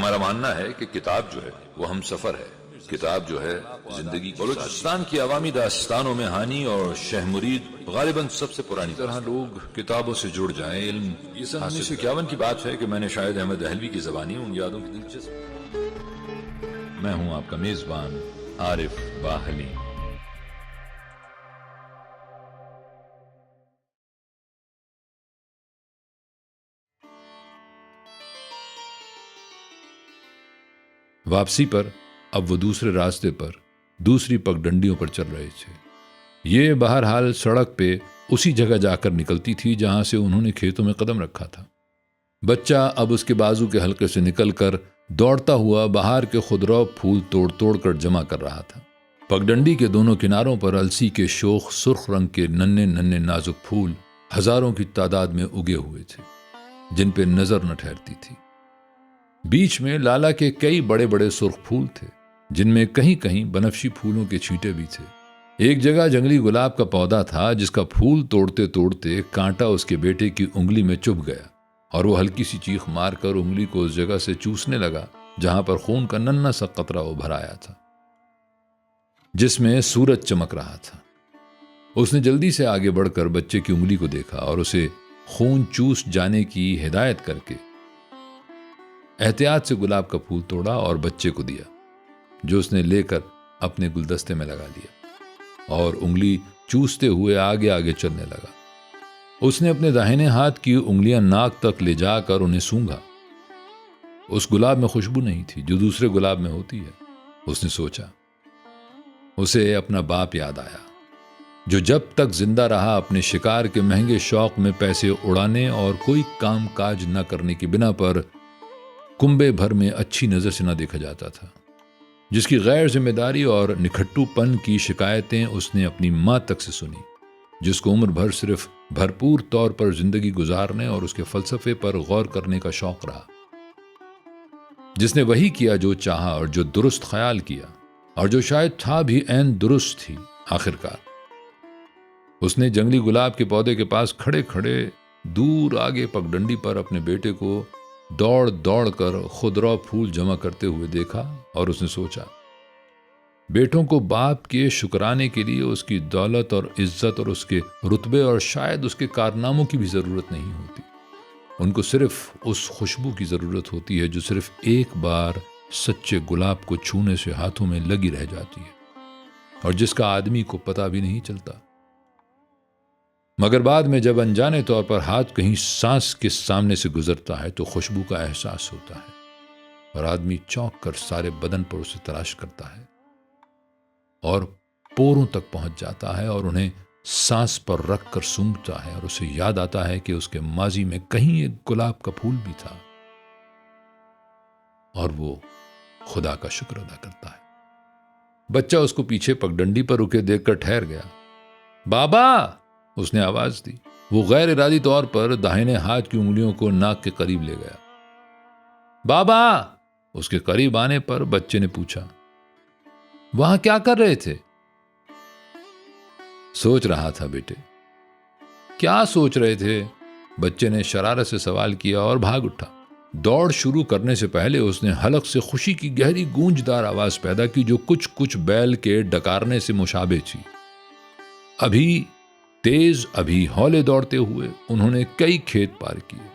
हमारा मानना है कि किताब जो है वो हम सफर है, किताब जो है जिंदगी। बलूचिस्तान की अवामी दास्तानों में हानी और शह मुरीद गालिबन सबसे पुरानी तरह लोग किताबों से जुड़ जाएं। इल्म ये सन 1951 की बात है कि मैंने शायद अहमद दहलवी की ज़बानी उन यादों की दिलचस्प। मैं हूं आपका मेजबान आरिफ बाहली। वापसी पर अब वो दूसरे रास्ते पर दूसरी पगडंडियों पर चल रहे थे। ये बहरहाल सड़क पे उसी जगह जाकर निकलती थी जहां से उन्होंने खेतों में कदम रखा था। बच्चा अब उसके बाजू के हल्के से निकलकर दौड़ता हुआ बाहर के खुदरौ फूल तोड़ तोड़ कर जमा कर रहा था। पगडंडी के दोनों किनारों पर अलसी के शोख सुर्ख रंग के नन्हे नन्हे नाजुक फूल हजारों की तादाद में उगे हुए थे, जिन पे नजर न ठहरती थी। बीच में लाला के कई बड़े बड़े सुर्ख फूल थे, जिनमें कहीं कहीं बनफशी फूलों के छींटे भी थे। एक जगह जंगली गुलाब का पौधा था, जिसका फूल तोड़ते तोड़ते कांटा उसके बेटे की उंगली में चुभ गया और वो हल्की सी चीख मारकर उंगली को उस जगह से चूसने लगा जहां पर खून का नन्हा सा कतरा उभर आया था, जिसमें सूरज चमक रहा था। उसने जल्दी से आगे बढ़कर बच्चे की उंगली को देखा और उसे खून चूस जाने की हिदायत करके एहतियात से गुलाब का फूल तोड़ा और बच्चे को दिया, जो उसने लेकर अपने गुलदस्ते में लगा लिया और उंगली चूसते हुए आगे आगे चलने लगा। उसने अपने दाहिने हाथ की उंगलियां नाक तक ले जाकर उन्हें सूंघा। उस गुलाब में खुशबू नहीं थी जो दूसरे गुलाब में होती है। उसने सोचा। उसे अपना बाप याद आया, जो जब तक जिंदा रहा अपने शिकार के महंगे शौक में पैसे उड़ाने और कोई काम काज न करने की बिना पर कुंबे भर में अच्छी नजर से न देखा जाता था, जिसकी गैर जिम्मेदारी और निखट्टूपन की शिकायतें उसने अपनी मां तक से सुनी, जिसको उम्र भर सिर्फ भरपूर तौर पर जिंदगी गुजारने और उसके फलसफे पर गौर करने का शौक रहा, जिसने वही किया जो चाहा और जो दुरुस्त ख्याल किया और जो शायद था भी ऐन दुरुस्त थी। आखिरकार उसने जंगली गुलाब के पौधे के पास खड़े खड़े दूर आगे पगडंडी पर अपने बेटे को दौड़ दौड़ कर खुदरौ फूल जमा करते हुए देखा और उसने सोचा, बेटों को बाप के शुक्राने के लिए उसकी दौलत और इज्जत और उसके रुतबे और शायद उसके कारनामों की भी जरूरत नहीं होती। उनको सिर्फ उस खुशबू की जरूरत होती है जो सिर्फ एक बार सच्चे गुलाब को छूने से हाथों में लगी रह जाती है और जिसका आदमी को पता भी नहीं चलता, मगर बाद में जब अनजाने तौर पर हाथ कहीं सांस के सामने से गुजरता है तो खुशबू का एहसास होता है और आदमी चौंक कर सारे बदन पर उसे तलाश करता है और पोरों तक पहुंच जाता है और उन्हें सांस पर रख कर सूंघता है और उसे याद आता है कि उसके माजी में कहीं एक गुलाब का फूल भी था और वो खुदा का शुक्र अदा करता है। बच्चा उसको पीछे पगडंडी पर रुके देखकर ठहर गया। बाबा, उसने आवाज दी। वो गैर इरादी तौर पर दाहिने हाथ की उंगलियों को नाक के करीब ले गया। बाबा, उसके करीब आने पर बच्चे ने पूछा, वहां क्या कर रहे थे? सोच रहा था बेटे। क्या सोच रहे थे? बच्चे ने शरारत से सवाल किया और भाग उठा। दौड़ शुरू करने से पहले उसने हलक से खुशी की गहरी गूंजदार आवाज पैदा की जो कुछ कुछ बैल के डकारने से मुशाबे थी। अभी तेज अभी हौले दौड़ते हुए उन्होंने कई खेत पार किए।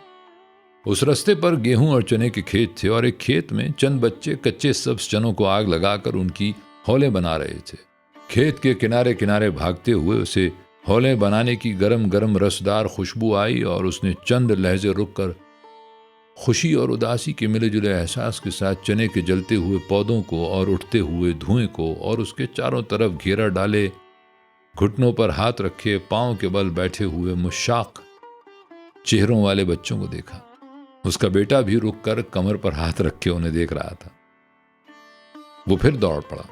उस रास्ते पर गेहूं और चने के खेत थे और एक खेत में चंद बच्चे कच्चे सब्ज चनों को आग लगाकर उनकी हौले बना रहे थे। खेत के किनारे किनारे भागते हुए उसे हौले बनाने की गरम गरम रसदार खुशबू आई और उसने चंद लहजे रुककर खुशी और उदासी के मिले जुले एहसास के साथ चने के जलते हुए पौधों को और उठते हुए धुएं को और उसके चारों तरफ घेरा डाले घुटनों पर हाथ रखे पांव के बल बैठे हुए मुशाक चेहरों वाले बच्चों को देखा। उसका बेटा भी रुककर कमर पर हाथ रखे उन्हें देख रहा था। वो फिर दौड़ पड़ा।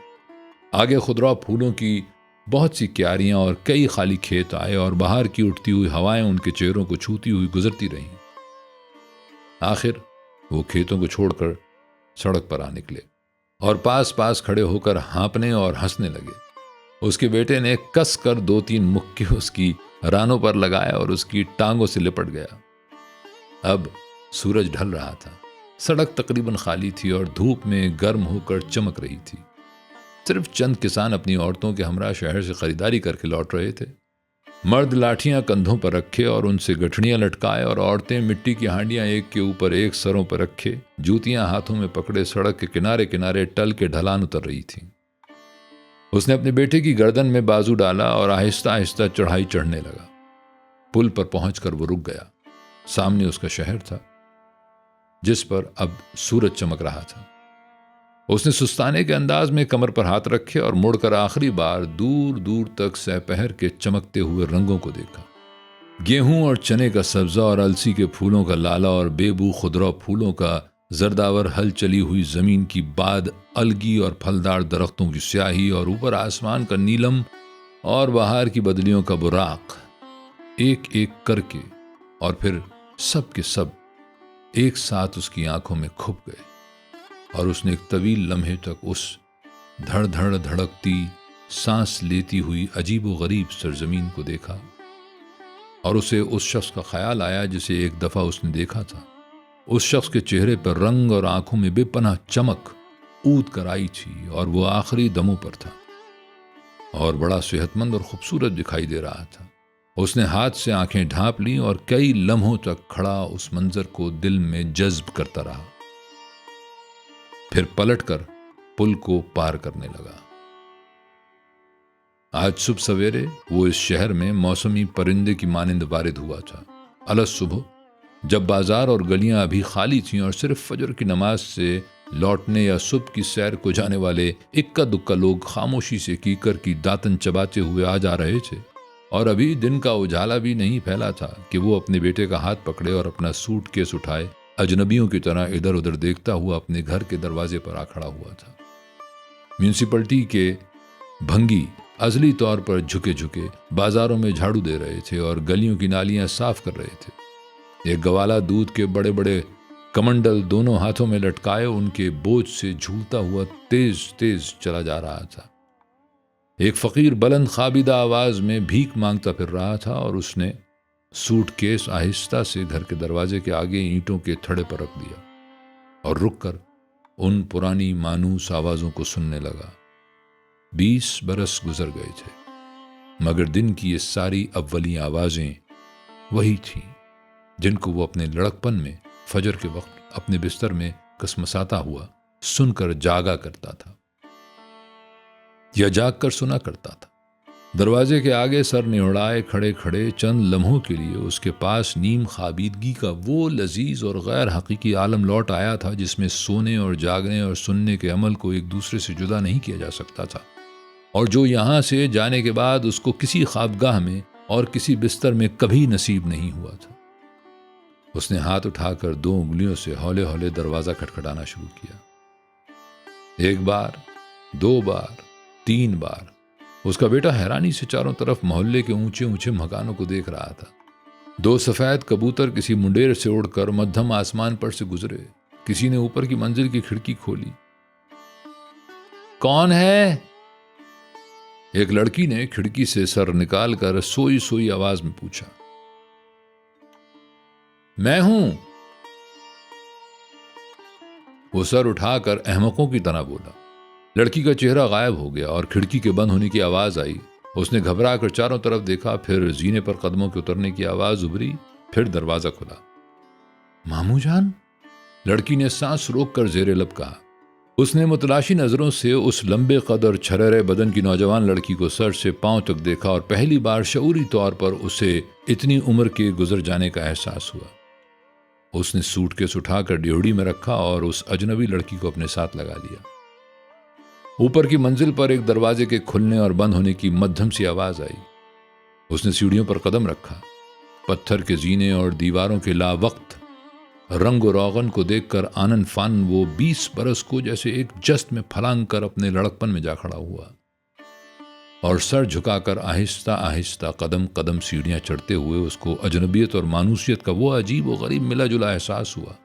आगे खुदरा फूलों की बहुत सी क्यारियां और कई खाली खेत आए और बाहर की उठती हुई हवाएं उनके चेहरों को छूती हुई गुजरती रहीं। आखिर वो खेतों को छोड़कर सड़क पर आ निकले और पास पास खड़े होकर हाँपने और हंसने लगे। उसके बेटे ने कस कर 2-3 मुक्के उसकी रानों पर लगाया और उसकी टांगों से लिपट गया। अब सूरज ढल रहा था सड़क तकरीबन खाली थी और धूप में गर्म होकर चमक रही थी। सिर्फ चंद किसान अपनी औरतों के हमरा शहर से खरीदारी करके लौट रहे थे। मर्द लाठियां कंधों पर रखे और उनसे गठड़ियां लटकाए, और औरतें मिट्टी की हांडियां एक के ऊपर एक सरों पर रखे, जूतियां हाथों में पकड़े सड़क के किनारे किनारे टल के ढलान उतर रही थीं। उसने अपने बेटे की गर्दन में बाजू डाला और आहिस्ता आहिस्ता चढ़ाई चढ़ने लगा। पुल पर पहुंचकर वो रुक गया। सामने उसका शहर था, जिस पर अब सूरज चमक रहा था। उसने सुस्ताने के अंदाज में कमर पर हाथ रखे और मुड़कर आखिरी बार दूर दूर तक सहपहर के चमकते हुए रंगों को देखा। गेहूं और चने का सब्जा और अलसी के फूलों का लाला और बेबू खुदरा फूलों का जरदावर, हल चली हुई जमीन की बाद अलगी और फलदार दरख्तों की स्याही, और ऊपर आसमान का नीलम और बहार की बदलियों का बुराक, एक एक करके और फिर सब के सब एक साथ उसकी आंखों में खुप गए। और उसने एक तवील लम्हे तक उस धड़ धड़ धड़कती, सांस लेती हुई अजीबो गरीब सरजमीन को देखा, और उसे उस शख्स का ख्याल आया जिसे एक दफा उसने देखा था। उस शख्स के चेहरे पर रंग और आंखों में बेपनाह चमक ऊद कर आई थी, और वो आखिरी दमों पर था और बड़ा सेहतमंद और खूबसूरत दिखाई दे रहा था। उसने हाथ से आंखें ढांप लीं और कई लम्हों तक खड़ा उस मंजर को दिल में जज्ब करता रहा। फिर पलटकर पुल को पार करने लगा। आज सुबह सवेरे वो इस शहर में मौसमी परिंदे की मानिंद वारिद हुआ था। अलस सुबह, जब बाजार और गलियां अभी खाली थीं और सिर्फ फजर की नमाज से लौटने या सुबह की सैर को जाने वाले इक्का दुक्का लोग खामोशी से कीकर की दातन चबाते हुए आ जा रहे थे, और अभी दिन का उजाला भी नहीं फैला था कि वो अपने बेटे का हाथ पकड़े और अपना सूटकेस उठाए अजनबियों की तरह इधर उधर देखता हुआ अपने घर के दरवाजे पर आ खड़ा हुआ था। म्यूनिसिपैलिटी के भंगी अजली तौर पर झुके झुके बाजारों में झाड़ू दे रहे थे और गलियों की नालियां साफ कर रहे थे। एक गवाला दूध के बड़े बड़े कमंडल दोनों हाथों में लटकाए उनके बोझ से झूलता हुआ तेज तेज चला जा रहा था। एक फकीर बुलंद खाबिदा आवाज में भीख मांगता फिर रहा था, और उसने सूटकेस आहिस्ता से घर के दरवाजे के आगे ईंटों के थड़े पर रख दिया और रुककर उन पुरानी मानूस आवाजों को सुनने लगा। 20 बरस गुजर गए थे, मगर दिन की ये सारी अव्वली आवाजें वही थीं जिनको वो अपने लड़कपन में फजर के वक्त अपने बिस्तर में कसमसाता हुआ सुनकर जागा करता था या जाग कर सुना करता था। दरवाजे के आगे सर निहुड़ाए खड़े खड़े चंद लम्हों के लिए उसके पास नीम खाबीदगी का वो लजीज और गैर हकीकी आलम लौट आया था जिसमें सोने और जागने और सुनने के अमल को एक दूसरे से जुदा नहीं किया जा सकता था, और जो यहां से जाने के बाद उसको किसी ख्वाबगाह में और किसी बिस्तर में कभी नसीब नहीं हुआ था। उसने हाथ उठाकर 2 उंगलियों से हौले हौले दरवाजा खटखटाना शुरू किया। 1 बार, 2 बार, 3 बार। उसका बेटा हैरानी से चारों तरफ मोहल्ले के ऊंचे ऊंचे मकानों को देख रहा था। 2 सफेद कबूतर किसी मुंडेर से उड़कर मध्यम आसमान पर से गुजरे। किसी ने ऊपर की मंजिल की खिड़की खोली। कौन है? एक लड़की ने खिड़की से सर निकालकर सोई सोई आवाज में पूछा। मैं हूं, वो सर उठाकर अहमकों की तरह बोला। लड़की का चेहरा गायब हो गया और खिड़की के बंद होने की आवाज आई। उसने घबरा कर चारों तरफ देखा, फिर जीने पर कदमों के उतरने की आवाज उभरी, फिर दरवाजा खुला। मामू जान, लड़की ने सांस रोककर जेरे लब कहा। उसने मुतलाशी नजरों से उस लंबे कद और छरेरे बदन की नौजवान लड़की को सर से पांव तक देखा और पहली बार शऊरी तौर पर उसे इतनी उम्र के गुजर जाने का एहसास हुआ। उसने सूटकेस उठाकर ड्योढ़ी में रखा और उस अजनबी लड़की को अपने साथ लगा लिया। ऊपर की मंजिल पर एक दरवाजे के खुलने और बंद होने की मध्यम सी आवाज आई। उसने सीढ़ियों पर कदम रखा। पत्थर के जीने और दीवारों के लावक्त रंग और रोगन को देखकर आनन फान वो 20 बरस को जैसे एक जस्त में फलांग कर अपने लड़कपन में जा खड़ा हुआ और सर झुकाकर आहिस्ता आहिस्ता कदम कदम सीढ़ियां चढ़ते हुए उसको अजनबियत और मानूसियत का वो अजीब व गरीब मिला जुला एहसास हुआ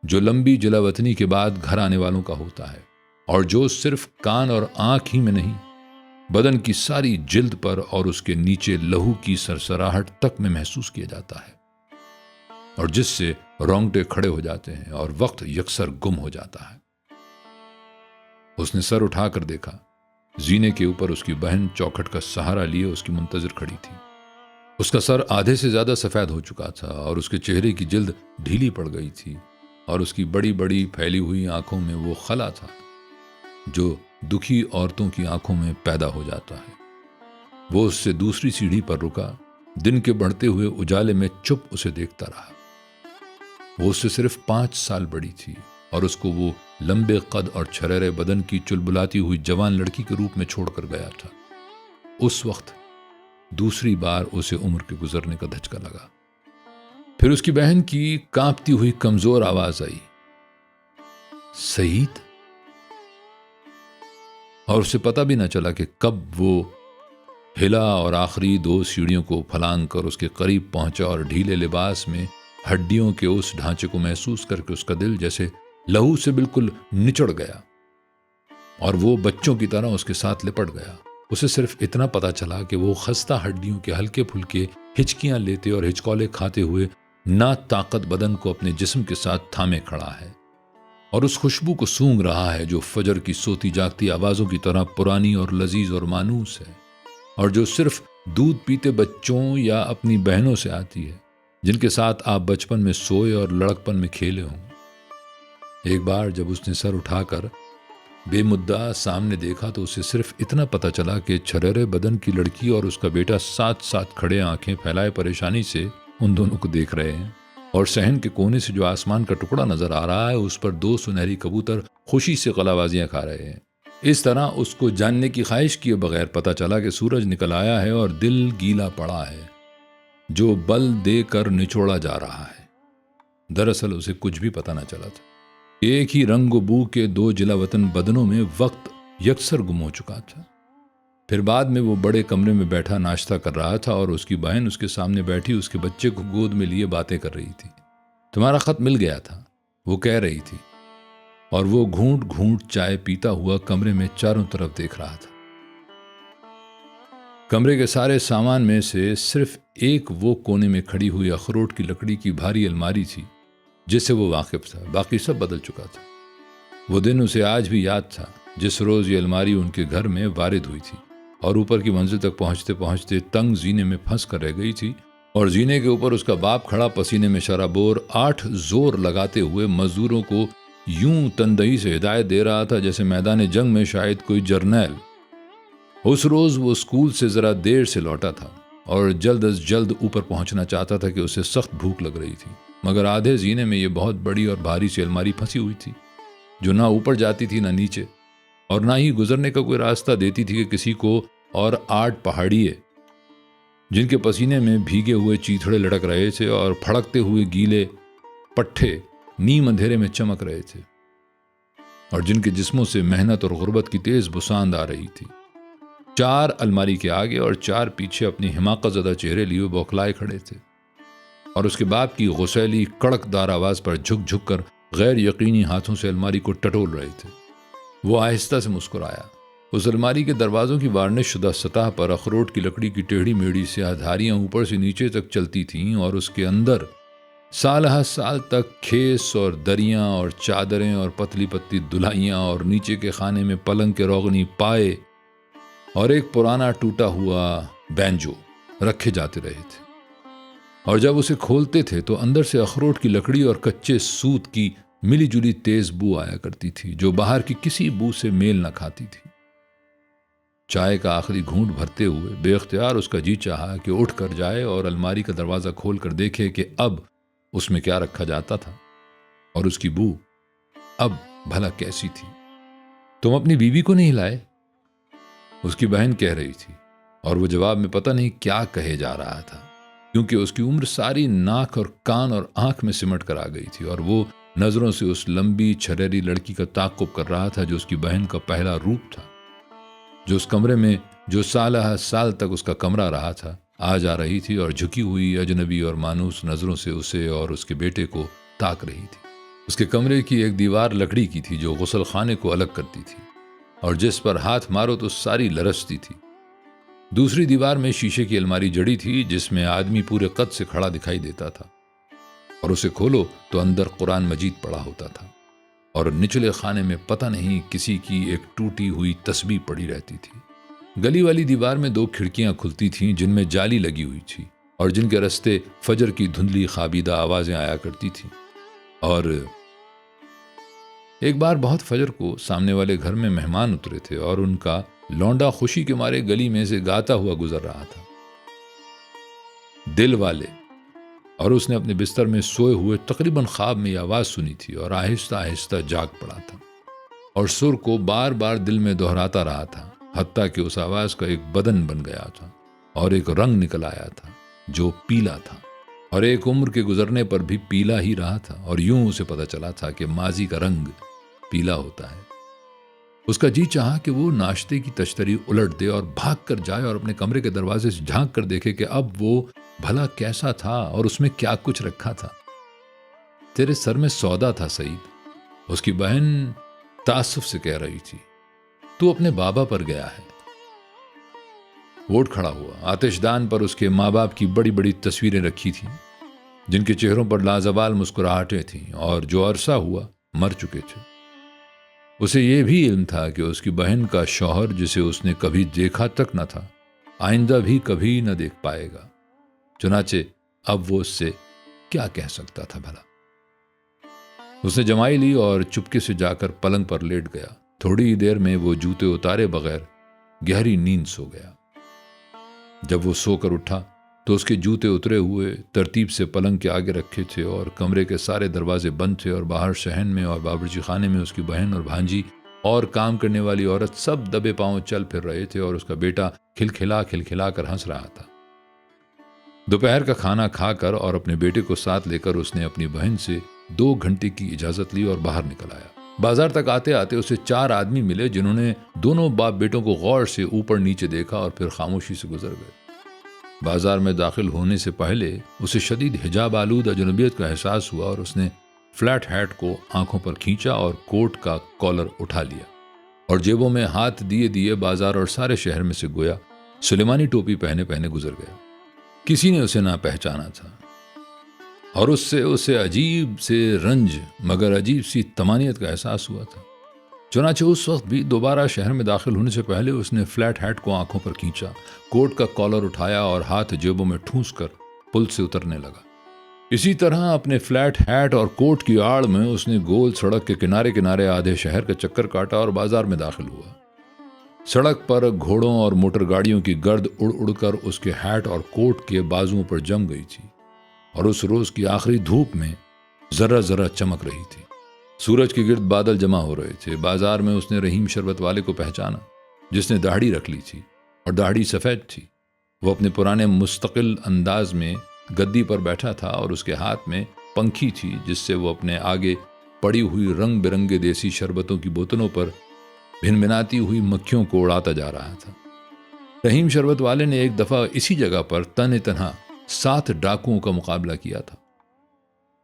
जो लंबी जलावतनी के बाद घर आने वालों का होता है, और जो सिर्फ कान और आंख ही में नहीं, बदन की सारी जिल्द पर और उसके नीचे लहू की सरसराहट तक में महसूस किया जाता है। और जिससे रोंगटे खड़े हो जाते हैं और वक्त यकसर गुम हो जाता है। उसने सर उठाकर देखा। जीने के ऊपर उसकी बहन चौखट का सहारा लिए उसकी मुंतजिर खड़ी थी। उसका सर आधे से ज्यादा सफेद हो चुका था और उसके चेहरे की जिल्द ढीली पड़ गई थी और उसकी बड़ी बड़ी फैली हुई आंखों में वो खला था जो दुखी औरतों की आंखों में पैदा हो जाता है। वो उससे दूसरी सीढ़ी पर रुका। दिन के बढ़ते हुए उजाले में चुप उसे देखता रहा। वो उससे सिर्फ 5 साल बड़ी थी और उसको वो लंबे कद और छरेरे बदन की चुलबुलाती हुई जवान लड़की के रूप में छोड़कर गया था। उस वक्त दूसरी बार उसे उम्र के गुजरने का धचका लगा। फिर उसकी बहन की कांपती हुई कमजोर आवाज आई, सईद। और उसे पता भी न चला कि कब वो हिला और आखिरी 2 सीढ़ियों को फलांग कर उसके करीब पहुंचा और ढीले लिबास में हड्डियों के उस ढांचे को महसूस करके उसका दिल जैसे लहू से बिल्कुल निचड़ गया और वो बच्चों की तरह उसके साथ लिपट गया। उसे सिर्फ इतना पता चला कि वो खस्ता हड्डियों के हल्के फुल्के हिचकियां लेते और हिचकौले खाते हुए ना ताकत बदन को अपने जिस्म के साथ थामे खड़ा है और उस खुशबू को सूंघ रहा है जो फजर की सोती जागती आवाजों की तरह पुरानी और लजीज और मानूस है और जो सिर्फ दूध पीते बच्चों या अपनी बहनों से आती है जिनके साथ आप बचपन में सोए और लड़कपन में खेले हों। एक बार जब उसने सर उठाकर बेमुद्दा सामने देखा तो उसे सिर्फ इतना पता चला कि छरेरे बदन की लड़की और उसका बेटा साथ साथ खड़े आंखें फैलाए परेशानी से उन दोनों को देख रहे हैं और सहन के कोने से जो आसमान का टुकड़ा नजर आ रहा है उस पर 2 सुनहरी कबूतर खुशी से कलाबाजियां खा रहे हैं। इस तरह उसको जानने की ख्वाहिश किए बगैर पता चला कि सूरज निकल आया है और दिल गीला पड़ा है जो बल देकर निचोड़ा जा रहा है। दरअसल उसे कुछ भी पता न चला था। एक ही रंग बू के 2 जिलावतन बदनों में वक्त यकसर गुम हो चुका था। फिर बाद में वो बड़े कमरे में बैठा नाश्ता कर रहा था और उसकी बहन उसके सामने बैठी उसके बच्चे को गोद में लिए बातें कर रही थी। तुम्हारा खत मिल गया था, वो कह रही थी और वो घूंट घूंट चाय पीता हुआ कमरे में चारों तरफ देख रहा था। कमरे के सारे सामान में से सिर्फ एक वो कोने में खड़ी हुई अखरोट की लकड़ी की भारी अलमारी थी जिससे वो वाकिफ था। बाकी सब बदल चुका था। वो दिन उसे आज भी याद था जिस रोज ये अलमारी उनके घर में वारिद हुई थी और ऊपर की मंजिल तक पहुंचते पहुंचते तंग जीने में फंस कर रह गई थी और जीने के ऊपर उसका बाप खड़ा पसीने में शराबोर 8 जोर लगाते हुए मजदूरों को यूं तनदही से हिदायत दे रहा था जैसे मैदान जंग में शायद कोई जर्नैल। उस रोज वो स्कूल से जरा देर से लौटा था और जल्द अज जल्द ऊपर पहुंचना चाहता था कि उसे सख्त भूख लग रही थी, मगर आधे जीने में ये बहुत बड़ी और भारी सी अलमारी फंसी हुई थी जो ना ऊपर जाती थी ना नीचे और ना ही गुजरने का कोई रास्ता देती थी कि किसी को। और 8 पहाड़िए जिनके पसीने में भीगे हुए चीथड़े लटक रहे थे और फड़कते हुए गीले पट्टे नीम अंधेरे में चमक रहे थे और जिनके जिस्मों से मेहनत और गुर्बत की तेज बुसांद आ रही थी। 4 अलमारी के आगे और 4 पीछे अपनी हिमाकत ज़दा चेहरे लिए बौखलाए खड़े थे और उसके बाप की गुस्सैली कड़कदार आवाज पर झुक झुक कर गैर यकीनी हाथों से अलमारी को टटोल रहे थे। वो आहिस्ता से मुस्कुराया। उस अलमारी के दरवाजों की वार्निश शुदा सतह पर अखरोट की लकड़ी की टेढ़ी मेढ़ी से धारियां ऊपर से नीचे तक चलती थीं और उसके अंदर साल हर साल तक खेस और दरियां और चादरें और पतली पतली दुल्हाइयां और नीचे के खाने में पलंग के रोगनी पाए और एक पुराना टूटा हुआ बैंजो रखे जाते रहे थे। और जब उसे खोलते थे तो अंदर से अखरोट की लकड़ी और कच्चे सूत की मिली जुली तेज बू आया करती थी जो बाहर की किसी बू से मेल न खाती थी। चाय का आखिरी घूंट भरते हुए बेख्तियार उसका जी चाहा कि उठ कर जाए और अलमारी का दरवाजा खोल कर देखे कि अब उसमें क्या रखा जाता था और उसकी बू अब भला कैसी थी। तुम अपनी बीवी को नहीं लाए? उसकी बहन कह रही थी और वो जवाब में पता नहीं क्या कहे जा रहा था क्योंकि उसकी उम्र सारी नाक और कान और आंख में सिमट कर आ गई थी और वो नजरों से उस लंबी छरेरी लड़की का ताक़ुब कर रहा था जो उसकी बहन का पहला रूप था, जो उस कमरे में जो साल तक उसका कमरा रहा था आज आ रही थी और झुकी हुई अजनबी और मानूस नजरों से उसे और उसके बेटे को ताक रही थी। उसके कमरे की एक दीवार लकड़ी की थी जो गुसल खाने को अलग करती थी और जिस पर हाथ मारो तो सारी लरसती थी। दूसरी दीवार में शीशे की अलमारी जड़ी थी जिसमें आदमी पूरे कद से खड़ा दिखाई देता था और उसे खोलो तो अंदर कुरान मजीद पड़ा होता था और निचले खाने में पता नहीं किसी की एक टूटी हुई तस्बीह पड़ी रहती थी। गली वाली दीवार में 2 खिड़कियां खुलती थीं जिनमें जाली लगी हुई थी और जिनके रास्ते फजर की धुंधली खाबीदा आवाजें आया करती थीं। और एक बार बहुत फजर को सामने वाले घर में मेहमान उतरे थे और उनका लौंडा खुशी के मारे गली में से गाता हुआ गुजर रहा था, दिल वाले। और उसने अपने बिस्तर में सोए हुए तकरीबन ख्वाब में यह आवाज सुनी थी और आहिस्ता आहिस्ता जाग पड़ा था और सुर को बार बार दिल में दोहराता रहा था, हत्ता कि उस आवाज का एक बदन बन गया था और एक रंग निकल आया था जो पीला था और एक उम्र के गुजरने पर भी पीला ही रहा था। और यूं उसे पता चला था कि माजी का रंग पीला होता है। उसका जी चाहा कि वो नाश्ते की तश्तरी उलट दे और भाग कर जाए और अपने कमरे के दरवाजे से झांक कर देखे कि अब वो भला कैसा था और उसमें क्या कुछ रखा था। तेरे सर में सौदा था सईद, उसकी बहन तासुफ से कह रही थी। तू अपने बाबा पर गया है। वो उठ खड़ा हुआ। आतिशदान पर उसके माँ बाप की बड़ी बड़ी तस्वीरें रखी थीं जिनके चेहरों पर लाजवाल मुस्कुराहटें थीं और जो अरसा हुआ मर चुके थे। उसे यह भी इल्म था कि उसकी बहन का शौहर, जिसे उसने कभी देखा तक न था, आइंदा भी कभी न देख पाएगा। चुनाचे अब वो उससे क्या कह सकता था भला। उसने जमाई ली और चुपके से जाकर पलंग पर लेट गया। थोड़ी ही देर में वो जूते उतारे बगैर गहरी नींद सो गया। जब वो सोकर उठा तो उसके जूते उतरे हुए तरतीब से पलंग के आगे रखे थे और कमरे के सारे दरवाजे बंद थे और बाहर शहन में और बावर्ची खाने में उसकी बहन और भांजी और काम करने वाली औरत सब दबे पांव चल फिर रहे थे और उसका बेटा खिलखिला कर हंस रहा था। दोपहर का खाना खाकर और अपने बेटे को साथ लेकर उसने अपनी बहन से 2 घंटे की इजाजत ली और बाहर निकल आया। बाजार तक आते आते उसे 4 आदमी मिले जिन्होंने दोनों बाप बेटों को गौर से ऊपर नीचे देखा और फिर खामोशी से गुजर गए। बाजार में दाखिल होने से पहले उसे शदीद हिजाब आलूद अजनबियत का एहसास हुआ और उसने फ्लैट हैट को आंखों पर खींचा और कोट का कॉलर उठा लिया और जेबों में हाथ दिए दिए बाजार और सारे शहर में से गोया सुलेमानी टोपी पहने पहने गुजर गया। किसी ने उसे ना पहचाना था और उससे उसे अजीब से रंज मगर अजीब सी तमानियत का एहसास हुआ था। चुनाचे उस वक्त भी दोबारा शहर में दाखिल होने से पहले उसने फ्लैट हैट को आंखों पर खींचा, कोट का कॉलर उठाया और हाथ जेबों में ठूंस कर पुल से उतरने लगा। इसी तरह अपने फ्लैट हैट और कोट की आड़ में उसने गोल सड़क के किनारे किनारे आधे शहर का चक्कर काटा और बाजार में दाखिल हुआ। सड़क पर घोड़ों और मोटर गाड़ियों की गर्द उड़ उड़कर उसके हैट और कोट के बाजुओं पर जम गई थी और उस रोज की आखिरी धूप में जरा जरा चमक रही थी। सूरज के गिर्द बादल जमा हो रहे थे। बाजार में उसने रहीम शरबत वाले को पहचाना जिसने दाढ़ी रख ली थी और दाढ़ी सफ़ेद थी। वो अपने पुराने मुस्तकिल अंदाज में गद्दी पर बैठा था और उसके हाथ में पंखी थी जिससे वो अपने आगे पड़ी हुई रंग बिरंगे देसी शरबतों की बोतलों पर भिनभिनाती हुई मक्खियों को उड़ाता जा रहा था। रहीम शरबत वाले ने एक दफ़ा इसी जगह पर तने तनहा 7 डाकुओं का मुकाबला किया था,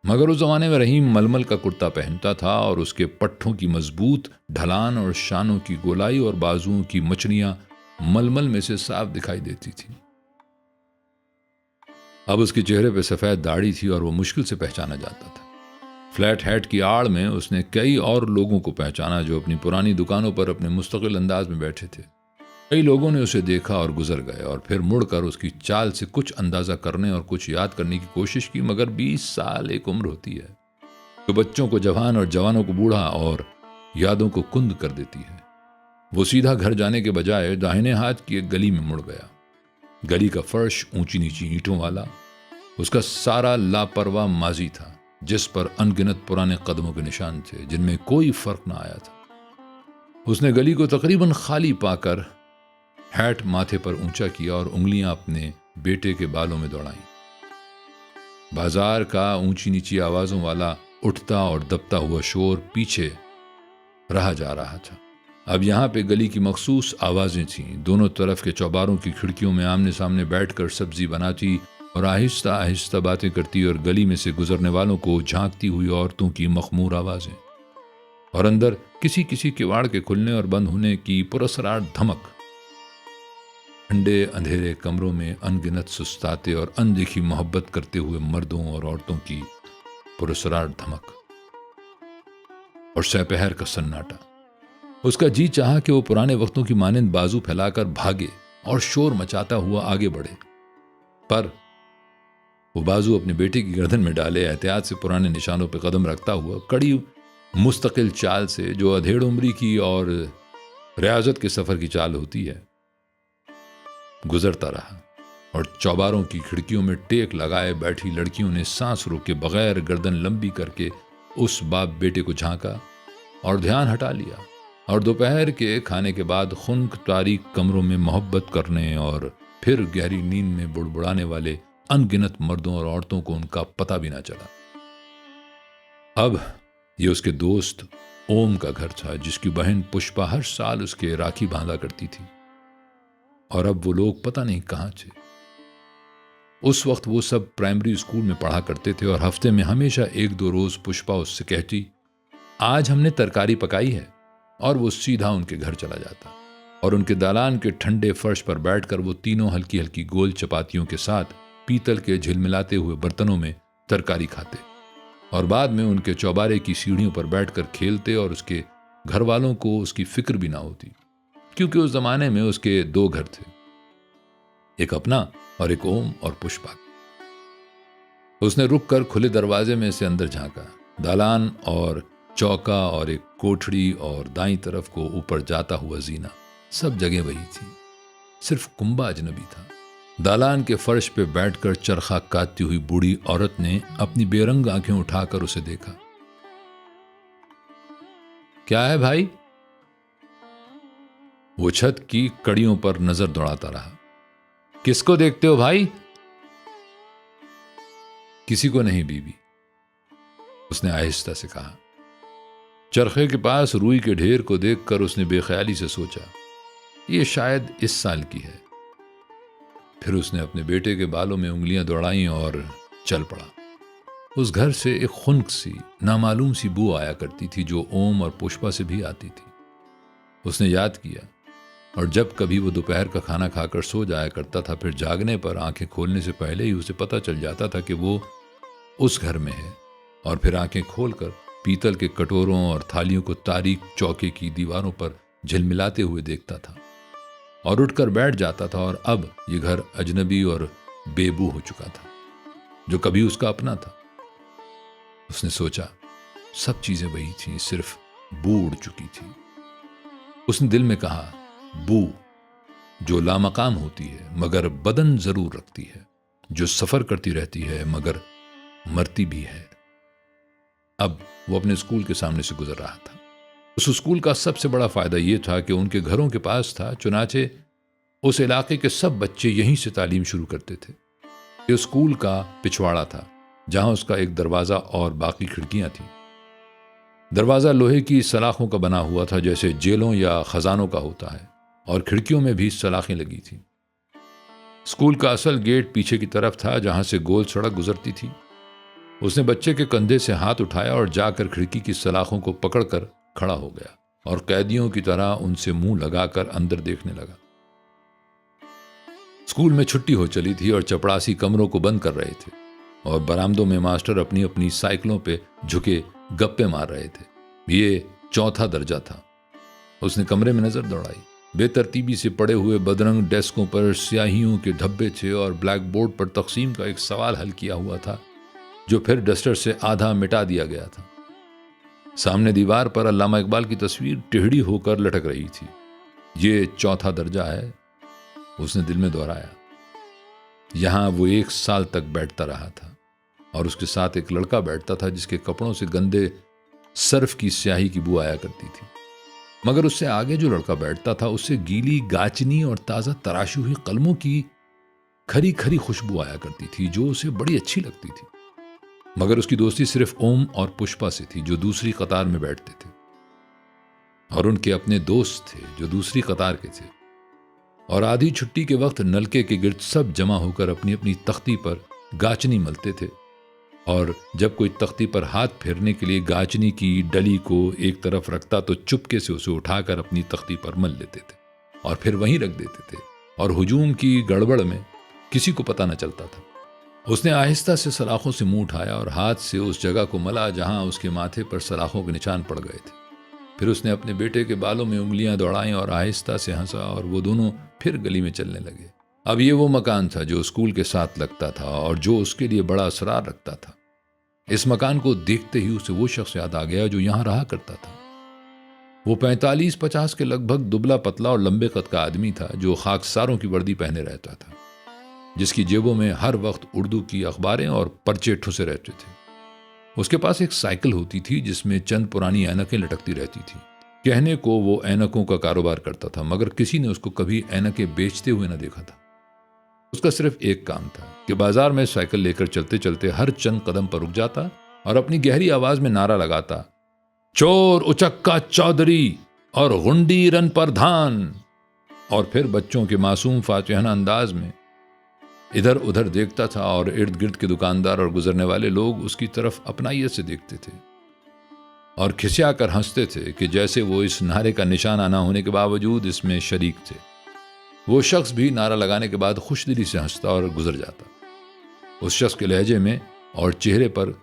मगर उस जमाने में रहीम मलमल का कुर्ता पहनता था और उसके पट्ठों की मजबूत ढलान और शानों की गोलाई और बाजुओं की मचलियां मलमल में से साफ दिखाई देती थी। अब उसके चेहरे पे सफेद दाढ़ी थी और वो मुश्किल से पहचाना जाता था। फ्लैट हैट की आड़ में उसने कई और लोगों को पहचाना जो अपनी पुरानी दुकानों पर अपने मुस्तकिल अंदाज में बैठे थे। कई लोगों ने उसे देखा और गुजर गए और फिर मुड़कर उसकी चाल से कुछ अंदाजा करने और कुछ याद करने की कोशिश की, मगर 20 साल एक उम्र होती है जो बच्चों को जवान और जवानों को बूढ़ा और यादों को कुंद कर देती है। वो सीधा घर जाने के बजाय दाहिने हाथ की एक गली में मुड़ गया। गली का फर्श ऊंची नीची ईंटों वाला, उसका सारा लापरवाह माजी था जिस पर अनगिनत पुराने कदमों के निशान थे जिनमें कोई फर्क ना आया था। उसने गली को तकरीबन खाली पाकर हैट माथे पर ऊंचा किया और उंगलियां अपने बेटे के बालों में दौड़ाई। बाजार का ऊंची नीची आवाजों वाला उठता और दबता हुआ शोर पीछे रहा जा रहा था। अब यहां पे गली की मखसूस आवाजें थीं। दोनों तरफ के चौबारों की खिड़कियों में आमने सामने बैठकर सब्जी बनाती और आहिस्ता आहिस्ता बातें करती और गली में से गुजरने वालों को झांकती हुई औरतों की मखमूर आवाजें और अंदर किसी किसी किवाड़ के खुलने और बंद होने की पुरसरार धमक। ठंडे अंधेरे कमरों में अनगिनत सुस्ताते और अनदेखी मोहब्बत करते हुए मर्दों और औरतों की पुरस्कार धमक और सपहर का सन्नाटा। उसका जी चाहा कि वो पुराने वक्तों की मानिंद बाजू फैलाकर भागे और शोर मचाता हुआ आगे बढ़े, पर वो बाजू अपने बेटे की गर्दन में डाले एहतियात से पुराने निशानों पर कदम रखता हुआ कड़ी मुस्तकिल चाल से, जो अधेड़ उम्री की और रियाजत के सफर की चाल होती है, गुजरता रहा। और चौबारों की खिड़कियों में टेक लगाए बैठी लड़कियों ने सांस रोके बगैर गर्दन लंबी करके उस बाप बेटे को झांका और ध्यान हटा लिया। और दोपहर के खाने के बाद खुनक तारीक कमरों में मोहब्बत करने और फिर गहरी नींद में बुड़बुड़ाने वाले अनगिनत मर्दों और औरतों को उनका पता भी ना चला। अब ये उसके दोस्त ओम का घर था, जिसकी बहन पुष्पा हर साल उसके राखी बांधा करती थी। और अब वो लोग पता नहीं कहां थे। उस वक्त वो सब प्राइमरी स्कूल में पढ़ा करते थे और हफ्ते में हमेशा एक दो रोज पुष्पा उससे कहती, आज हमने तरकारी पकाई है, और वो सीधा उनके घर चला जाता और उनके दालान के ठंडे फर्श पर बैठकर वो तीनों हल्की हल्की गोल चपातियों के साथ पीतल के झिलमिलाते हुए बर्तनों में तरकारी खाते और बाद में उनके चौबारे की सीढ़ियों पर बैठकर खेलते। और उसके घर वालों को उसकी फिक्र भी ना होती, क्योंकि उस जमाने में उसके दो घर थे, एक अपना और एक ओम और पुष्पा। उसने रुक कर खुले दरवाजे में से अंदर झांका। दालान और चौका और एक कोठड़ी और दाईं तरफ को ऊपर जाता हुआ जीना, सब जगह वही थी, सिर्फ कुंबा अजनबी था। दालान के फर्श पे बैठकर चरखा काटती हुई बूढ़ी औरत ने अपनी बेरंग आंखें उठाकर उसे देखा। क्या है भाई? वो छत की कड़ियों पर नजर दौड़ाता रहा। किसको देखते हो भाई? किसी को नहीं बीबी, उसने आहिस्ता से कहा। चरखे के पास रुई के ढेर को देखकर उसने बेख्याली से सोचा, ये शायद इस साल की है। फिर उसने अपने बेटे के बालों में उंगलियां दौड़ाईं और चल पड़ा। उस घर से एक खुनक सी नामालूम सी बू आया करती थी, जो ओम और पुष्पा से भी आती थी। उसने याद किया, और जब कभी वो दोपहर का खाना खाकर सो जाया करता था, फिर जागने पर आंखें खोलने से पहले ही उसे पता चल जाता था कि वो उस घर में है। और फिर आंखें खोलकर पीतल के कटोरों और थालियों को तारीक चौके की दीवारों पर झिलमिलाते हुए देखता था और उठकर बैठ जाता था। और अब ये घर अजनबी और बेबू हो चुका था, जो कभी उसका अपना था। उसने सोचा, सब चीजें वही थीं, सिर्फ बू उड़ चुकी थी। उसने दिल में कहा, बू जो लामकाम होती है मगर बदन जरूर रखती है, जो सफर करती रहती है मगर मरती भी है। अब वो अपने स्कूल के सामने से गुजर रहा था। उस स्कूल का सबसे बड़ा फायदा यह था कि उनके घरों के पास था, चुनाचे उस इलाके के सब बच्चे यहीं से तालीम शुरू करते थे। ये स्कूल का पिछवाड़ा था, जहां उसका एक दरवाजा और बाकी खिड़कियां थीं। दरवाजा लोहे की सलाखों का बना हुआ था, जैसे जेलों या खजानों का होता है, और खिड़कियों में भी सलाखें लगी थीं। स्कूल का असल गेट पीछे की तरफ था, जहां से गोल सड़क गुजरती थी। उसने बच्चे के कंधे से हाथ उठाया और जाकर खिड़की की सलाखों को पकड़कर खड़ा हो गया और कैदियों की तरह उनसे मुंह लगाकर अंदर देखने लगा। स्कूल में छुट्टी हो चली थी और चपड़ासी कमरों को बंद कर रहे थे और बरामदों में मास्टर अपनी अपनी साइकिलों पे झुके गप्पे मार रहे थे। ये चौथा दर्जा था। उसने कमरे में नजर दौड़ाई। बेतरतीबी से पड़े हुए बदरंग डेस्कों पर स्याहियों के धब्बे थे और ब्लैक बोर्ड पर तकसीम का एक सवाल हल किया हुआ था, जो फिर डस्टर से आधा मिटा दिया गया था। सामने दीवार पर अल्लामा इकबाल की तस्वीर टेढ़ी होकर लटक रही थी। ये चौथा दर्जा है, उसने दिल में दोहराया। यहां वो 1 साल तक बैठता रहा था और उसके साथ एक लड़का बैठता था, जिसके कपड़ों से गंदे सर्फ की स्याही की बू आया करती थी। मगर उससे आगे जो लड़का बैठता था, उससे गीली गाचनी और ताजा तराशी हुई कलमों की खरी खरी खुशबू आया करती थी, जो उसे बड़ी अच्छी लगती थी। मगर उसकी दोस्ती सिर्फ ओम और पुष्पा से थी, जो दूसरी कतार में बैठते थे, और उनके अपने दोस्त थे जो दूसरी कतार के थे। और आधी छुट्टी के वक्त नलके के गिर्द सब जमा होकर अपनी अपनी तख्ती पर गाचनी मलते थे, और जब कोई तख्ती पर हाथ फेरने के लिए गाचनी की डली को एक तरफ रखता तो चुपके से उसे उठाकर अपनी तख्ती पर मल लेते थे और फिर वहीं रख देते थे, और हुजूम की गड़बड़ में किसी को पता न चलता था। उसने आहिस्ता से सलाखों से मुंह उठाया और हाथ से उस जगह को मला जहां उसके माथे पर सलाखों के निशान पड़ गए थे। फिर उसने अपने बेटे के बालों में उंगलियां दौड़ाईं और आहिस्ता से हंसा और वो दोनों फिर गली में चलने लगे। अब ये वो मकान था जो स्कूल के साथ लगता था और जो उसके लिए बड़ा असरार रखता था। इस मकान को देखते ही उसे वो शख्स याद आ गया जो यहां रहा करता था। वो 45-50 के लगभग दुबला पतला और लंबे कद का आदमी था जो खाकसारों की वर्दी पहने रहता था, जिसकी जेबों में हर वक्त उर्दू की अखबारें और पर्चे ठुसे रहते थे। उसके पास एक साइकिल होती थी जिसमें चंद पुरानी ऐनकें लटकती रहती थी। कहने को वो ऐनकों का कारोबार करता था, मगर किसी ने उसको कभी ऐनकें बेचते हुए न देखा था। उसका सिर्फ एक काम था कि बाजार में साइकिल लेकर चलते चलते हर चंद कदम पर रुक जाता और अपनी गहरी आवाज में नारा लगाता, चोर उचक्का चौधरी और गुंडी रन प्रधान। और फिर बच्चों के मासूम फातिहाना अंदाज में इधर उधर देखता था और इर्द गिर्द के दुकानदार और गुजरने वाले लोग उसकी तरफ अपनाइयत से देखते थे और खिसिया कर हंसते थे कि जैसे वो इस नारे का निशाना ना होने के बावजूद इसमें शरीक थे। वो शख्स भी नारा लगाने के बाद खुशदिली से हंसता और गुजर जाता। उस शख्स के लहजे में और चेहरे पर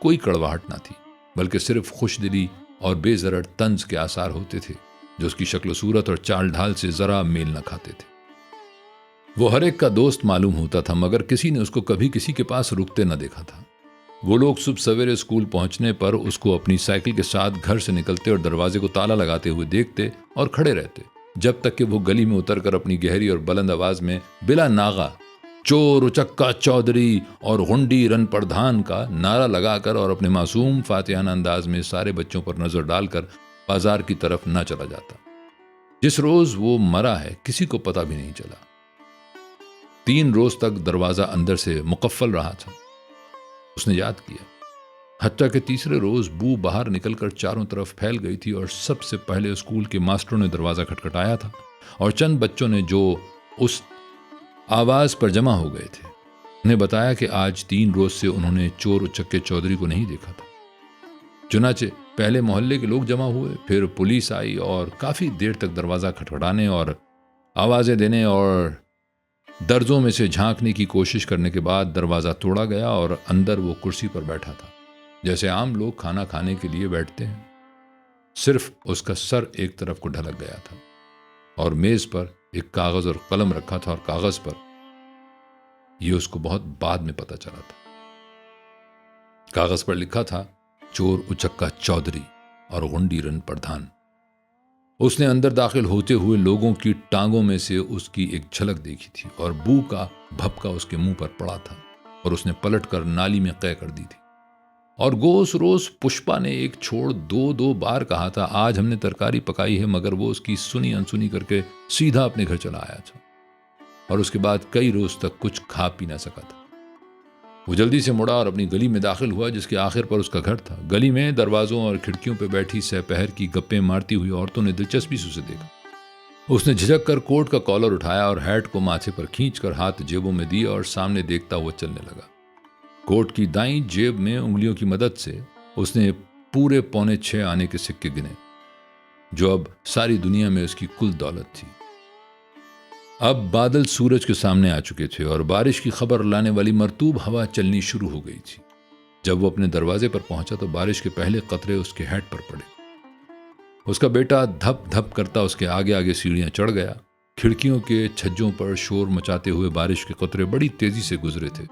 कोई कड़वाहट ना थी, बल्कि सिर्फ खुशदिली और बेजरड़ तंज के आसार होते थे जो उसकी शक्ल सूरत और चाल ढाल से जरा मेल न खाते थे। वो हर एक का दोस्त मालूम होता था, मगर किसी ने उसको कभी किसी के पास रुकते न देखा था। वो लोग सुबह सवेरे स्कूल पहुंचने पर उसको अपनी साइकिल के साथ घर से निकलते और दरवाजे को ताला लगाते हुए देखते और खड़े रहते, जब तक कि वो गली में उतरकर अपनी गहरी और बुलंद आवाज में बिला नागा चोर उचक्का चौधरी और गुंडी रन प्रधान का नारा लगाकर और अपने मासूम फातिहाना अंदाज में सारे बच्चों पर नजर डालकर बाजार की तरफ न चला जाता। जिस रोज वो मरा है किसी को पता भी नहीं चला। 3 रोज तक दरवाजा अंदर से मुकफ्फल रहा था, उसने याद किया। हत्या के तीसरे रोज बू बाहर निकलकर चारों तरफ फैल गई थी और सबसे पहले स्कूल के मास्टरों ने दरवाजा खटखटाया था और चंद बच्चों ने जो उस आवाज पर जमा हो गए थे उन्हें बताया कि आज 3 रोज से उन्होंने चोर उचक्के चौधरी को नहीं देखा था। चुनाचे पहले मोहल्ले के लोग जमा हुए, फिर पुलिस आई और काफी देर तक दरवाजा खटखटाने और आवाजें देने और दर्जों में से झांकने की कोशिश करने के बाद दरवाजा तोड़ा गया और अंदर वो कुर्सी पर बैठा था जैसे आम लोग खाना खाने के लिए बैठते हैं। सिर्फ उसका सर एक तरफ को ढलक गया था और मेज पर एक कागज और कलम रखा था और कागज पर यह उसको बहुत बाद में पता चला था। कागज पर लिखा था चोर उचक्का चौधरी और गुंडी रन प्रधान। उसने अंदर दाखिल होते हुए लोगों की टांगों में से उसकी एक झलक देखी थी और बू का भपका उसके मुंह पर पड़ा था और उसने पलटकर नाली में कै कर दी थी। और गोस रोज पुष्पा ने एक छोड़ 2 बार कहा था आज हमने तरकारी पकाई है, मगर वो उसकी सुनी अनसुनी करके सीधा अपने घर चला आया था और उसके बाद कई रोज तक कुछ खा पी ना सका था। वो जल्दी से मुड़ा और अपनी गली में दाखिल हुआ जिसके आखिर पर उसका घर था। गली में दरवाजों और खिड़कियों पर बैठी सहपहर की गप्पे मारती हुई औरतों ने दिलचस्पी से उसे देखा। उसने झिझक कर कोट का कॉलर उठाया और हैट को माथे पर खींचकर हाथ जेबों में दिया और सामने देखता हुआ चलने लगा। कोट की दाईं जेब में उंगलियों की मदद से उसने पूरे 6.25 आने के सिक्के गिने, जो अब सारी दुनिया में उसकी कुल दौलत थी। अब बादल सूरज के सामने आ चुके थे और बारिश की खबर लाने वाली मरतूब हवा चलनी शुरू हो गई थी। जब वो अपने दरवाजे पर पहुंचा तो बारिश के पहले कतरे उसके हैट पर पड़े। उसका बेटा धप धप करता उसके आगे आगे सीढ़ियां चढ़ गया। खिड़कियों के छज्जों पर शोर मचाते हुए बारिश के कतरे बड़ी तेजी से गुजरे थे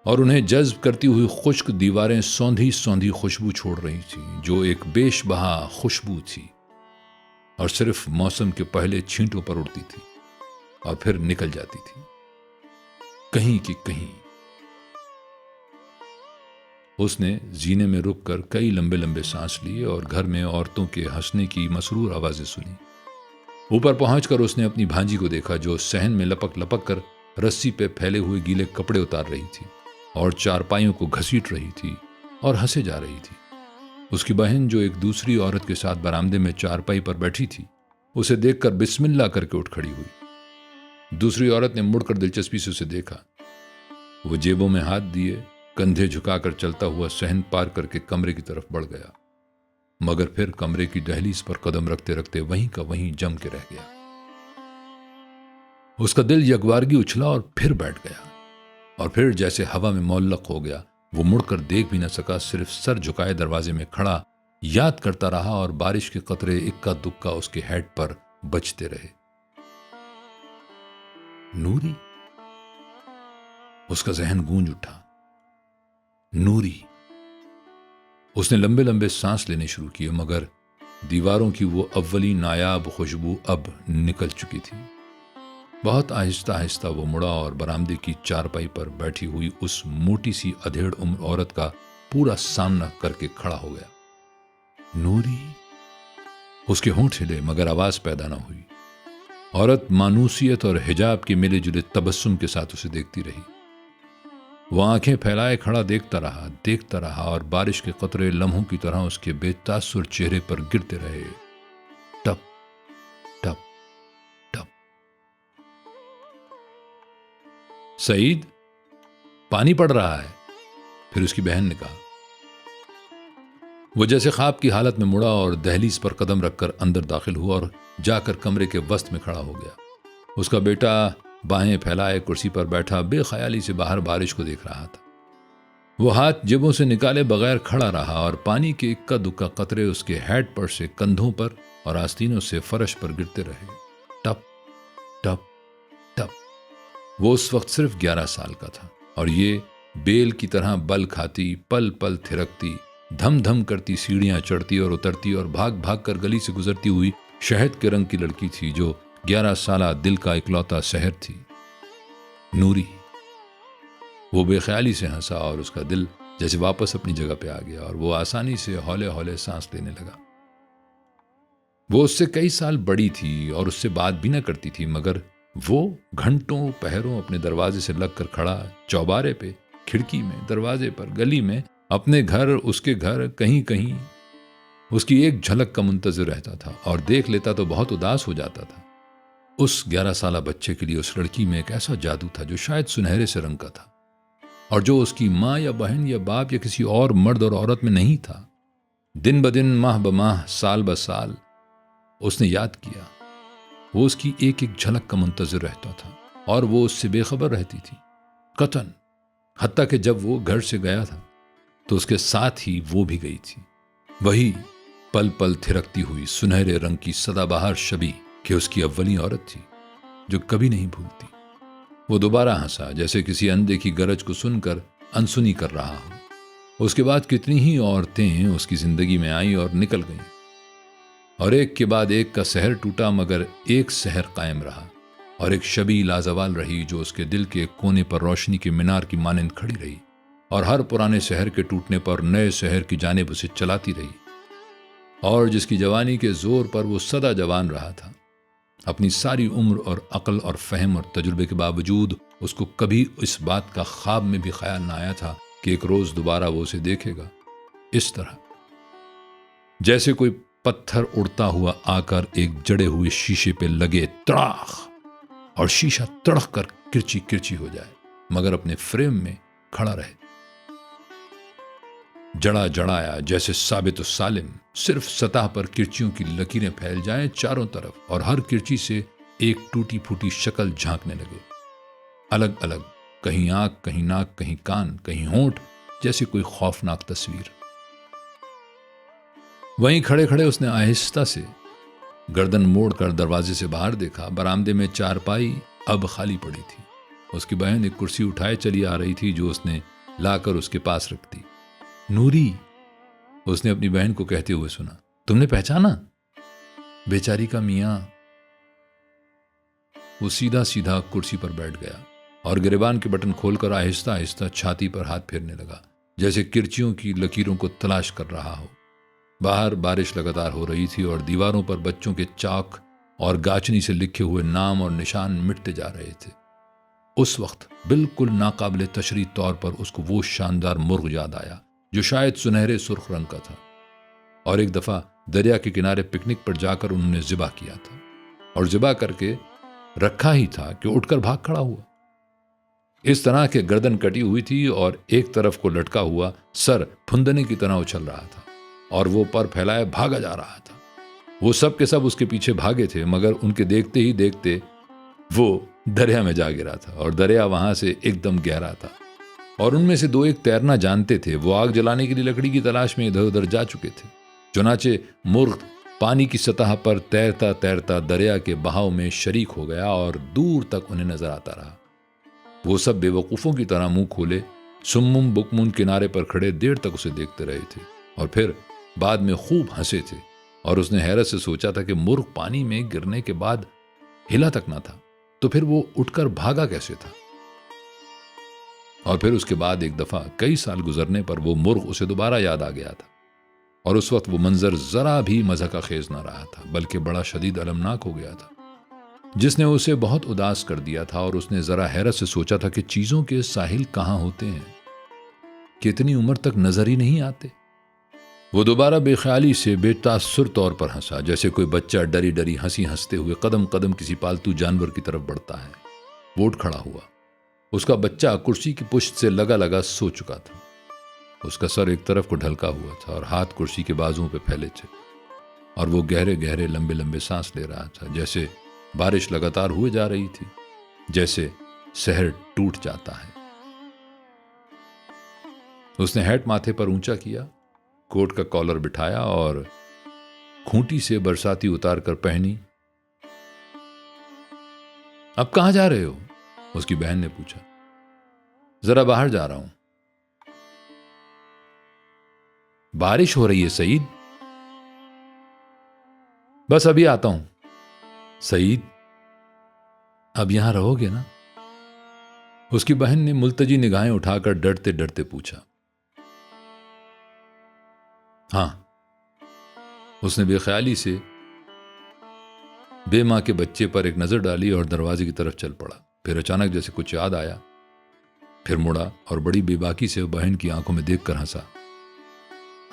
और उन्हें जज्ब करती हुई खुश्क दीवारें सौंधी सौंधी खुशबू छोड़ रही थी, जो एक बेशबहा खुशबू थी और सिर्फ मौसम के पहले छींटों पर उड़ती थी और फिर निकल जाती थी कहीं की कहीं। उसने जीने में रुककर कई लंबे लंबे सांस लिए और घर में औरतों के हंसने की मसरूर आवाजें सुनी। ऊपर पहुंचकर उसने अपनी भांजी को देखा जो सहन में लपक लपक कर रस्सी पे फैले हुए गीले कपड़े उतार रही थी और चारपाइयों को घसीट रही थी और हंसे जा रही थी। उसकी बहन जो एक दूसरी औरत के साथ बरामदे में चारपाई पर बैठी थी, उसे देखकर बिस्मिल्लाह करके उठ खड़ी हुई। दूसरी औरत ने मुड़कर दिलचस्पी से उसे देखा। वो जेबों में हाथ दिए कंधे झुकाकर चलता हुआ सहन पार करके कमरे की तरफ बढ़ गया, मगर फिर कमरे की दहलीज पर कदम रखते रखते वहीं का वहीं जम के रह गया। उसका दिल यकबारगी उछला और फिर बैठ गया और फिर जैसे हवा में मुअल्लक हो गया। वो मुड़कर देख भी न सका, सिर्फ सर झुकाए दरवाजे में खड़ा याद करता रहा और बारिश के कतरे इक्का दुक्का उसके हेड पर बजते रहे। नूरी, उसका जहन गूंज उठा। नूरी। उसने लंबे लंबे सांस लेने शुरू किए, मगर दीवारों की वो अव्वली नायाब खुशबू अब निकल चुकी थी। बहुत आहिस्ता आहिस्ता वो मुड़ा और बरामदे की चारपाई पर बैठी हुई उस मोटी सी अधेड़ उम्र औरत का पूरा सामना करके खड़ा हो गया। नूरी। उसके होंठ हिले, मगर आवाज पैदा न हुई। औरत मानूसियत और हिजाब के मिले जुले तबस्सुम के साथ उसे देखती रही। वो आंखें फैलाए खड़ा देखता रहा और बारिश के कतरे लम्हों की तरह उसके बेतासुर चेहरे पर गिरते रहे। टप टप टप। सईद, पानी पड़ रहा है, फिर उसकी बहन ने कहा। वो जैसे ख्वाब की हालत में मुड़ा और दहलीज पर कदम रखकर अंदर दाखिल हुआ और जाकर कमरे के वस्त में खड़ा हो गया। उसका बेटा बाहें फैलाए कुर्सी पर बैठा बेख्याली से बाहर बारिश को देख रहा था। वो हाथ जेबों से निकाले बगैर खड़ा रहा और पानी के इक्का दुक्का कतरे उसके हेड पर से कंधों पर और आस्तीनों से फर्श पर गिरते रहे। टप टप टप। वो उस वक्त सिर्फ 11 साल का था और ये बेल की तरह बल खाती, पल पल थिरकती, धम धम करती सीढ़ियां चढ़ती और उतरती और भाग भाग कर गली से गुजरती हुई शहद के रंग की लड़की थी, जो 11 साला दिल का इकलौता शहर थी। नूरी। वो बेख्याली से हंसा और उसका दिल जैसे वापस अपनी जगह पे आ गया और वो आसानी से हौले हौले सांस लेने लगा। वो उससे कई साल बड़ी थी और उससे बात भी न करती थी, मगर वो घंटों पहरों अपने दरवाजे से लगकर खड़ा, चौबारे पे, खिड़की में, दरवाजे पर, गली में, अपने घर, उसके घर, कहीं कहीं उसकी एक झलक का मुंतजिर रहता था और देख लेता तो बहुत उदास हो जाता था। उस 11 साला बच्चे के लिए उस लड़की में एक ऐसा जादू था जो शायद सुनहरे से रंग का था और जो उसकी माँ या बहन या बाप या किसी और मर्द और औरत में नहीं था। दिन ब दिन, माह ब माह, साल ब साल उसने याद किया। वो उसकी एक एक झलक का मुंतजिर रहता था और वो उससे बेखबर रहती थी कतन। हत्ता कि जब वो घर से गया था तो उसके साथ ही वो भी गई थी, वही पल पल थिरकती हुई सुनहरे रंग की सदाबहार शबी कि उसकी अव्वली औरत थी जो कभी नहीं भूलती। वो दोबारा हंसा जैसे किसी अंधे की गरज को सुनकर अनसुनी कर रहा हो। उसके बाद कितनी ही औरतें उसकी जिंदगी में आई और निकल गईं और एक के बाद एक का शहर टूटा, मगर एक शहर कायम रहा और एक शबी लाजवाल रही जो उसके दिल के कोने पर रोशनी के मीनार की मानंद खड़ी रही और हर पुराने शहर के टूटने पर नए शहर की जानिब उसे चलाती रही और जिसकी जवानी के जोर पर वो सदा जवान रहा था। अपनी सारी उम्र और अक्ल और फहम और तजुर्बे के बावजूद उसको कभी इस बात का ख्वाब में भी ख्याल ना आया था कि एक रोज दोबारा वो उसे देखेगा। इस तरह जैसे कोई पत्थर उड़ता हुआ आकर एक जड़े हुए शीशे पे लगे तड़ाख और शीशा तड़क कर किरची किरची हो जाए, मगर अपने फ्रेम में खड़ा रहे, जड़ा जड़ाया जैसे साबित सालिम। सिर्फ सतह पर किरचियों की लकीरें फैल जाएं चारों तरफ और हर किरची से एक टूटी फूटी शक्ल झांकने लगे, अलग अलग, कहीं आंख, कहीं नाक, कहीं कान, कहीं होंठ, जैसे कोई खौफनाक तस्वीर। वहीं खड़े खड़े उसने आहिस्ता से गर्दन मोड़कर दरवाजे से बाहर देखा। बरामदे में चारपाई अब खाली पड़ी थी। उसकी बहन एक कुर्सी उठाए चली आ रही थी जो उसने लाकर उसके पास रख दी। नूरी, उसने अपनी बहन को कहते हुए सुना, तुमने पहचाना? बेचारी का मियां। वो सीधा सीधा कुर्सी पर बैठ गया और गिरेबान के बटन खोलकर आहिस्ता आहिस्ता छाती पर हाथ फेरने लगा, जैसे किरचियों की लकीरों को तलाश कर रहा हो। बाहर बारिश लगातार हो रही थी और दीवारों पर बच्चों के चाक और गाचनी से लिखे हुए नाम और निशान मिटते जा रहे थे। उस वक्त बिल्कुल नाकाबिले तशरीह तौर पर उसको वो शानदार मुर्ग याद आया जो शायद सुनहरे सुर्ख रंग का था और एक दफा दरिया के किनारे पिकनिक पर जाकर उन्होंने ज़िबा किया था और ज़िबा करके रखा ही था कि उठकर भाग खड़ा हुआ। इस तरह के गर्दन कटी हुई थी और एक तरफ को लटका हुआ सर फुंदने की तरह उछल रहा था और वो पर फैलाए भागा जा रहा था। वो सब के सब उसके पीछे भागे थे, मगर उनके देखते ही देखते वो दरिया में जा गिरा था और दरिया वहां से एकदम गहरा था और उनमें से दो एक तैरना जानते थे। वो आग जलाने के लिए लकड़ी की तलाश में इधर उधर जा चुके थे। चुनाचे मुर्ग पानी की सतह पर तैरता तैरता दरिया के बहाव में शरीक हो गया और दूर तक उन्हें नजर आता रहा। वो सब बेवकूफों की तरह मुंह खोले सुम्मुम बुकमुन किनारे पर खड़े देर तक उसे देखते रहे थे और फिर बाद में खूब हंसे थे। और उसने हैरत से सोचा था कि मुर्ग पानी में गिरने के बाद हिला तक ना था, तो फिर वो उठकर भागा कैसे था। और फिर उसके बाद एक दफा कई साल गुजरने पर वो मुर्ग उसे दोबारा याद आ गया था और उस वक्त वो मंजर जरा भी मजा का खेज न रहा था, बल्कि बड़ा शदीद अलमनाक हो गया था, जिसने उसे बहुत उदास कर दिया था। और उसने जरा हैरत से सोचा था कि चीजों के साहिल कहां होते हैं, कितनी उम्र तक नजर ही नहीं आते। वो दोबारा बेख्याली से बेतासुर तौर पर हंसा, जैसे कोई बच्चा डरी डरी हंसी हंसते हुए कदम कदम किसी पालतू जानवर की तरफ बढ़ता है। वो उठ खड़ा हुआ। उसका बच्चा कुर्सी की पुश्त से लगा लगा सो चुका था। उसका सर एक तरफ को ढलका हुआ था और हाथ कुर्सी के बाजुओं पे फैले थे और वो गहरे गहरे लंबे लंबे सांस ले रहा था, जैसे बारिश लगातार हुए जा रही थी, जैसे शहर टूट जाता है। उसने हैट माथे पर ऊंचा किया, कोट का कॉलर बिठाया और खूंटी से बरसाती उतार कर पहनी। अब कहां जा रहे हो? उसकी बहन ने पूछा। जरा बाहर जा रहा हूं। बारिश हो रही है सईद। बस अभी आता हूं। सईद, अब यहां रहोगे ना? उसकी बहन ने मुल्तजी निगाहें उठाकर डरते डरते पूछा। हां। उसने बेख्याली से बेमां के बच्चे पर एक नजर डाली और दरवाजे की तरफ चल पड़ा। फिर अचानक जैसे कुछ याद आया, फिर मुड़ा और बड़ी बेबाकी से बहन की आंखों में देखकर हंसा।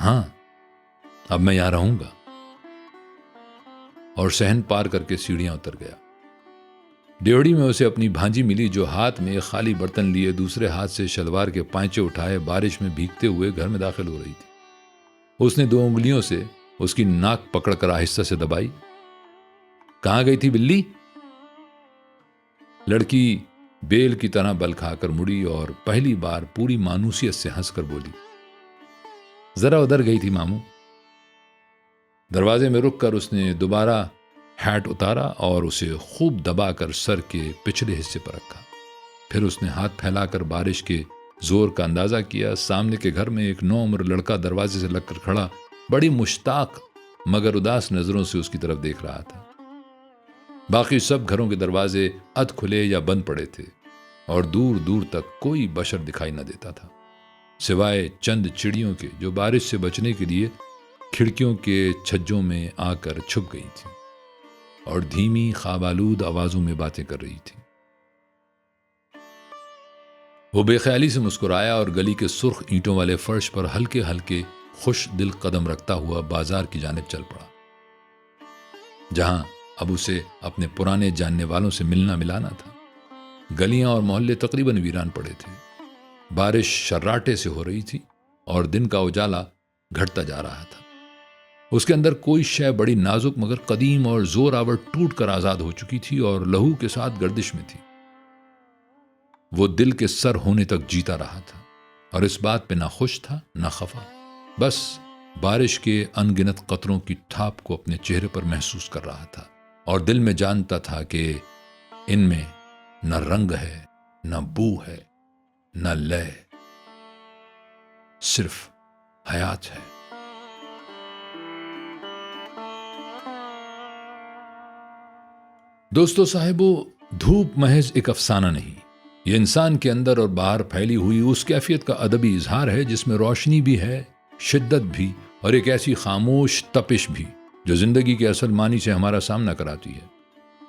हां, अब मैं यहां रहूंगा। और सहन पार करके सीढ़ियां उतर गया। डेवड़ी में उसे अपनी भांजी मिली, जो हाथ में खाली बर्तन लिए दूसरे हाथ से शलवार के पांचे उठाए बारिश में भीगते हुए घर में दाखिल हो रही थी। उसने 2 उंगलियों से उसकी नाक पकड़कर आहिस्ता से दबाई। कहां गई थी बिल्ली? लड़की बेल की तरह बल खाकर मुड़ी और पहली बार पूरी मानूसियत से हंसकर बोली, जरा उधर गई थी मामू। दरवाजे में रुककर उसने दोबारा हैट उतारा और उसे खूब दबाकर सर के पिछले हिस्से पर रखा। फिर उसने हाथ फैलाकर बारिश के जोर का अंदाजा किया। सामने के घर में एक नौउम्र लड़का दरवाजे से लगकर खड़ा बड़ी मुश्ताक मगर उदास नजरों से उसकी तरफ देख रहा था। बाकी सब घरों के दरवाजे अध खुले या बंद पड़े थे और दूर दूर तक कोई बशर दिखाई न देता था, सिवाय चंद चिड़ियों के जो बारिश से बचने के लिए खिड़कियों के छज्जों में आकर छुप गई थी और धीमी ख्वाबालूद आवाजों में बातें कर रही थी। वो बेख्याली से मुस्कुराया और गली के सुर्ख ईंटों वाले फर्श पर हल्के हल्के खुश दिल कदम रखता हुआ बाजार की जानिब चल पड़ा, जहां अब उसे अपने पुराने जानने वालों से मिलना मिलाना था। गलियां और मोहल्ले तकरीबन वीरान पड़े थे। बारिश शर्राटे से हो रही थी और दिन का उजाला घटता जा रहा था। उसके अंदर कोई शय बड़ी नाजुक मगर कदीम और जोर आवर टूट कर आजाद हो चुकी थी और लहू के साथ गर्दिश में थी। वो दिल के सर होने तक जीता रहा था और इस बात पे ना खुश था ना खफा, बस बारिश के अनगिनत कतरों की थाप को अपने चेहरे पर महसूस कर रहा था और दिल में जानता था कि इनमें न रंग है, न बू है, न लय, सिर्फ हयात है। दोस्तों साहिबो, धूप महज एक अफसाना नहीं, ये इंसान के अंदर और बाहर फैली हुई उस कैफियत का अदबी इजहार है जिसमें रोशनी भी है, शिद्दत भी और एक ऐसी खामोश तपिश भी जो जिंदगी के असल मानी से हमारा सामना कराती है।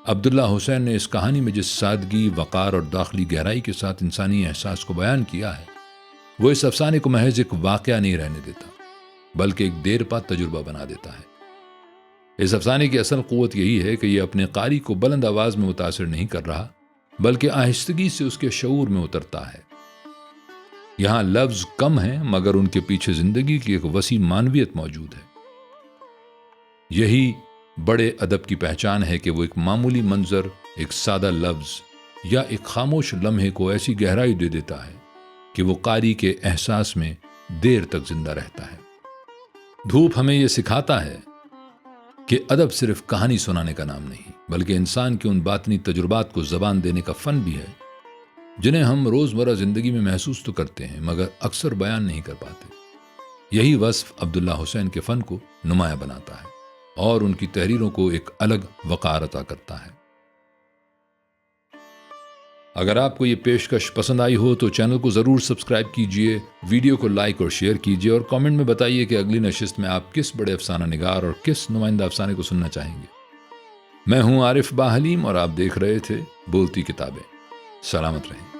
अब्दुल्ला हुसैन ने इस कहानी में जिस सादगी, वक़ार और दाखिली गहराई के साथ इंसानी एहसास को बयान किया है, वो इस अफसाने को महज एक वाक़या नहीं रहने देता, बल्कि एक देरपा तजुर्बा बना देता है। इस अफसाने की असल क़ुव्वत यही है कि यह अपने कारी को बुलंद आवाज में मुतासिर नहीं कर रहा, बल्कि आहिस्तगी से उसके शऊर में उतरता है। यहां लफ्ज कम हैं मगर उनके पीछे जिंदगी की एक वसी मानवियत मौजूद है। यही बड़े अदब की पहचान है कि वो एक मामूली मंजर एक सादा लफ्ज या एक खामोश लम्हे को ऐसी गहराई दे देता है कि वो कारी के एहसास में देर तक जिंदा रहता है। धूप हमें यह सिखाता है कि अदब सिर्फ कहानी सुनाने का नाम नहीं, बल्कि इंसान के उन बातनी तजुर्बात को जबान देने का फन भी है जिन्हें हम रोजमर्रा जिंदगी में महसूस तो करते हैं मगर अक्सर बयान नहीं कर पाते। यही वस्फ अब्दुल्ला हुसैन के फन को नुमाया बनाता है और उनकी तहरीरों को एक अलग वक़ार अता करता है। अगर आपको ये पेशकश पसंद आई हो तो चैनल को ज़रूर सब्सक्राइब कीजिए, वीडियो को लाइक और शेयर कीजिए और कमेंट में बताइए कि अगली नशिस्त में आप किस बड़े अफसाना निगार और किस नुमाइंदा अफसाने को सुनना चाहेंगे। मैं हूं आरिफ बाहलीम और आप देख रहे थे बोलती किताबें। सलामत रहें।